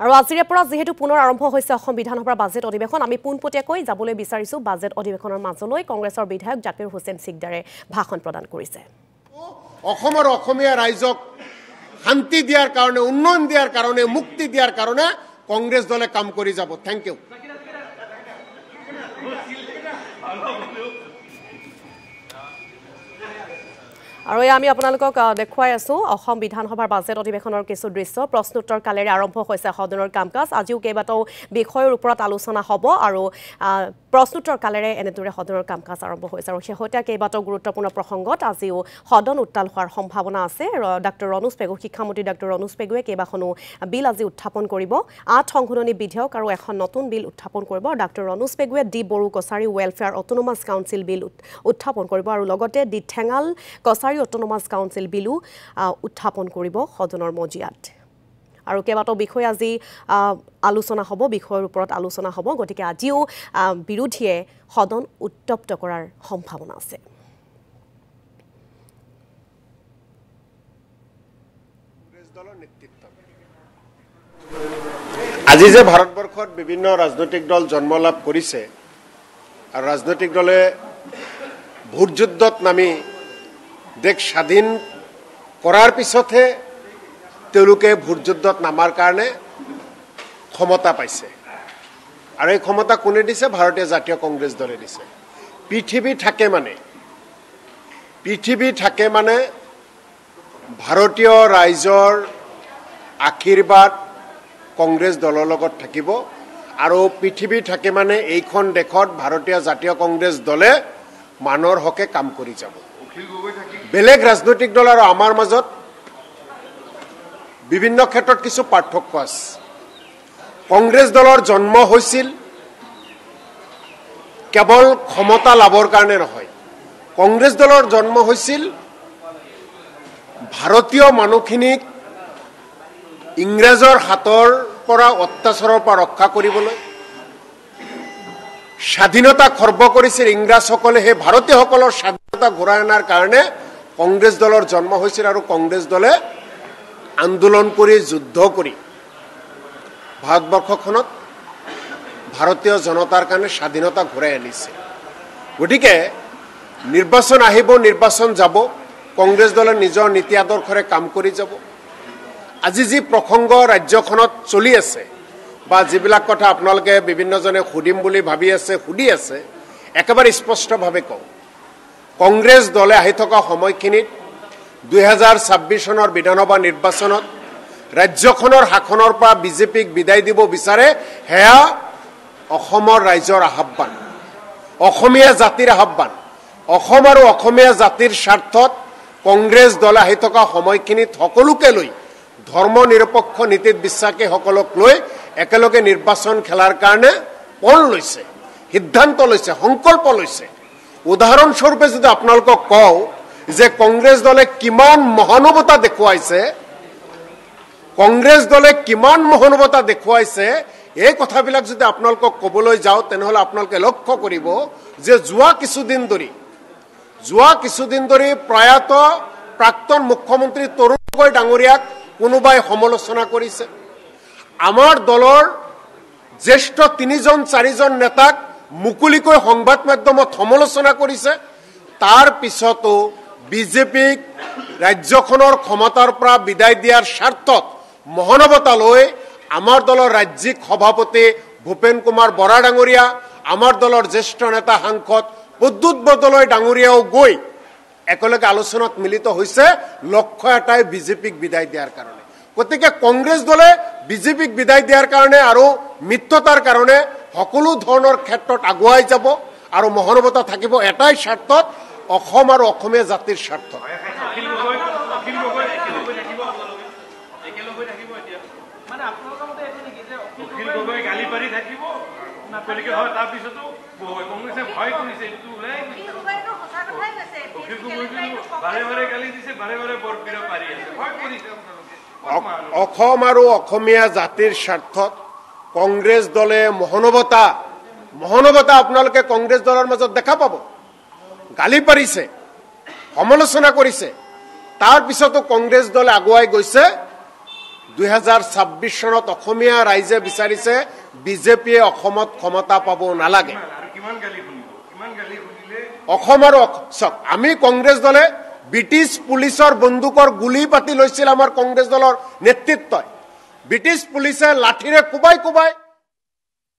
আৰু আজিৰে পৰা যেহেতু পুনৰ আৰম্ভ হৈছে অসম বিধানসভাৰ বাজেট অধিৱেশন আমি পোনপটীয়াকৈ যাবলৈ বিচাৰিছো বাজেট অধিৱেশনৰ মাজলৈ কংগ্ৰেছৰ বিধায়ক জাকিৰ হুছেইন সিকদাৰে ভাষণ প্ৰদান কৰিছে অসমৰ অসমীয়া ৰাইজক শান্তি দিয়াৰ কাৰণে উন্নয়ন দিয়াৰ কাৰণে মুক্তি দিয়াৰ কাৰণে কংগ্ৰেছ দলে কাম কৰি যাব থ্যাংক ইউ আৰু আমি আপোনালোকক দেখুৱাই আছো অসম বিধানসভাৰ বাজেট অধিৱেশনৰ কিছু দৃশ্য প্ৰশ্নোত্তৰ কালেৰে আৰম্ভ হৈছে সদনৰ কামকাজ আজিও কেইবাটাও বিষয়ৰ ওপৰত আলোচনা হ'ব আৰু প্ৰশ্নোত্তৰ কালেৰে এনেদৰে সদনৰ কামকাজ আৰম্ভ হৈছে আৰু শেহতীয়া কেইবাটাও গুৰুত্বপূৰ্ণ প্ৰসংগত আজিও সদন উত্তাল হোৱাৰ সম্ভাৱনা আছে ডক্টৰ ৰণোজ পেগু শিক্ষামন্ত্ৰী ডক্টৰ ৰণোজ পেগুৱে কেইবাখনো বিল আজি উত্থাপন কৰিব 8 সংশোধনী বিধেয়ক আৰু এখন নতুন বিল উত্থাপন কৰিব ডক্টৰ ৰণোজ পেগুৱে the Bodo Kachari welfare autonomous council bill উত্থাপন কৰিব আৰু লগতে the Thengal Kachari autonomous council বিলু উত্থাপন কৰিব সদনৰ মজিয়াত আৰু কেইবাটাও বিষয় আজি আলোচনা হ'ব বিষয়ৰ ওপৰত আলোচনা হ'ব গতিকে আজিও বিৰোধীয়ে সদন উত্তপ্ত কৰাৰ সম্ভাৱনা আছে আজি যে ভাৰতবৰ্ষত বিভিন্ন ৰাজনৈতিক দল জন্ম লাভ কৰিছে আৰু ৰাজনৈতিক দলে ভোট যুদ্ধত নামি দেশ স্বাধীন কৰাৰ পিছতহে তেওঁলোকে ভোট যুদ্ধত নামাৰ কাৰণে ক্ষমতা পাইছে আৰু এই ক্ষমতা কোনে দিছে ভাৰতীয় জাতীয় কংগ্ৰেছ দলে দিছে পৃথিৱী থাকে মানে ভাৰতীয় ৰাইজৰ আশীৰ্বাদ কংগ্ৰেছ দলৰ লগত থাকিব আৰু পৃথিৱী থাকে মানে এইখন দেশত ভাৰতীয় জাতীয় কংগ্ৰেছ দলে মানুহৰ হকে কাম কৰি যাব বেলেগ ৰাজনৈতিক দল আৰু আমাৰ মাজত বিভিন্ন ক্ষেত্ৰত কিছু পাৰ্থক্য আছে কংগ্ৰেছ দলৰ জন্ম হৈছিল কেৱল ক্ষমতা লাভৰ কাৰণে নহয় কংগ্ৰেছ দলৰ জন্ম হৈছিল ভাৰতীয় মানুহখিনিক ইংৰাজৰ হাতৰ পৰা অত্যাচাৰৰ পৰা ৰক্ষা কৰিবলৈ স্বাধীনতা খৰ্ব কৰিছিল ইংৰাজসকলে সেই ভাৰতীয়সকলৰ স্বাধীনতা ঘূৰাই অনাৰ কাৰণে কংগ্ৰেছ দলৰ জন্ম হৈছিল আৰু কংগ্ৰেছ দলে আন্দোলন কৰি যুদ্ধ কৰি ভাৰতবৰ্ষখনত ভাৰতীয় জনতাৰ কাৰণে স্বাধীনতা ঘূৰাই আনিছে গতিকে নিৰ্বাচন আহিব নিৰ্বাচন যাব কংগ্ৰেছ দলে নিজৰ নীতি আদৰ্শৰে কাম কৰি যাব আজি যি প্ৰসংগ ৰাজ্যখনত চলি আছে বা যিবিলাক কথা আপোনালোকে বিভিন্নজনে সুধিম বুলি ভাবি আছে সুধি আছে একেবাৰে স্পষ্টভাৱে কওঁ কংগ্ৰেছ দলে আহি থকা সময়খিনিত 2026 চনৰ বিধানসভা নিৰ্বাচনত ৰাজ্যখনৰ শাসনৰ পৰা বিজেপিক বিদায় দিব বিচাৰে হেয়া অসমৰ ৰাইজৰ আহ্বান অসমীয়া জাতিৰ আহ্বান অসম আৰু অসমীয়া জাতিৰ স্বাৰ্থত কংগ্ৰেছ দলে আহি থকা সময়খিনিত সকলোকে লৈ ধৰ্ম নিৰপেক্ষ নীতিত বিশ্বাসী সকলক লৈ একেলগে নিৰ্বাচন খেলাৰ কাৰণে পণ লৈছে সিদ্ধান্ত লৈছে সংকল্প লৈছে উদাহৰণস্বৰূপে যদি আপোনালোকক কওঁ যে কংগ্ৰেছ দলে কিমান মহানুভৱতা দেখুৱাইছে এই কথাবিলাক যদি আপোনালোকক ক'বলৈ যাওঁ তেনেহ'লে আপোনালোকে লক্ষ্য কৰিব যে যোৱা কিছুদিন ধৰি প্ৰয়াত প্ৰাক্তন মুখ্যমন্ত্ৰী তৰুণ গগৈ ডাঙৰীয়াক কোনোবাই সমালোচনা কৰিছে আমাৰ দলৰ জ্যেষ্ঠ 3-4জন নেতাক মুকলিকৈ সংবাদ মাধ্যমত সমালোচনা কৰিছে তাৰ পিছতো বিজেপিক ৰাজ্যখনৰ ক্ষমতাৰ পৰা বিদায় দিয়াৰ স্বাৰ্থত মহানৱতা লৈ আমাৰ দলৰ ৰাজ্যিক সভাপতি ভূপেন কুমাৰ বৰা ডাঙৰীয়া আমাৰ দলৰ জ্যেষ্ঠ নেতা সাংসদ প্ৰদ্যুৎ বৰদলৈ ডাঙৰীয়াও গৈ একেলগে আলোচনাত মিলিত হৈছে লক্ষ্য এটাই বিজেপিক বিদায় দিয়াৰ কাৰণে গতিকে কংগ্ৰেছ দলে বিজেপিক বিদায় দিয়াৰ কাৰণে আৰু মিত্ৰতাৰ কাৰণে সকলো ধৰণৰ ক্ষেত্ৰত আগুৱাই যাব আৰু মহানৱতা থাকিব এটাই স্বাৰ্থত অসম আৰু অসমীয়া জাতিৰ স্বাৰ্থত অসম আৰু অসমীয়া জাতিৰ স্বাৰ্থত কংগ্ৰেছ দলে মহানৱতা আপোনালোকে কংগ্ৰেছ দলৰ মাজত দেখা পাব গালি পাৰিছে সমালোচনা কৰিছে তাৰ পিছতো কংগ্ৰেছ দলে আগুৱাই গৈছে 2026 চনত অসমীয়া ৰাইজে বিচাৰিছে বিজেপিয়ে অসমত ক্ষমতা পাব নালাগে। অসমৰ আমি কংগ্ৰেছ দলে ব্ৰিটিছ পুলিচৰ বন্দুকৰ গুলি পাতি লৈছিল আমাৰ কংগ্ৰেছ দলৰ নেতৃত্বই। ব্ৰিটিছ পুলিচে লাঠিৰে কোবাই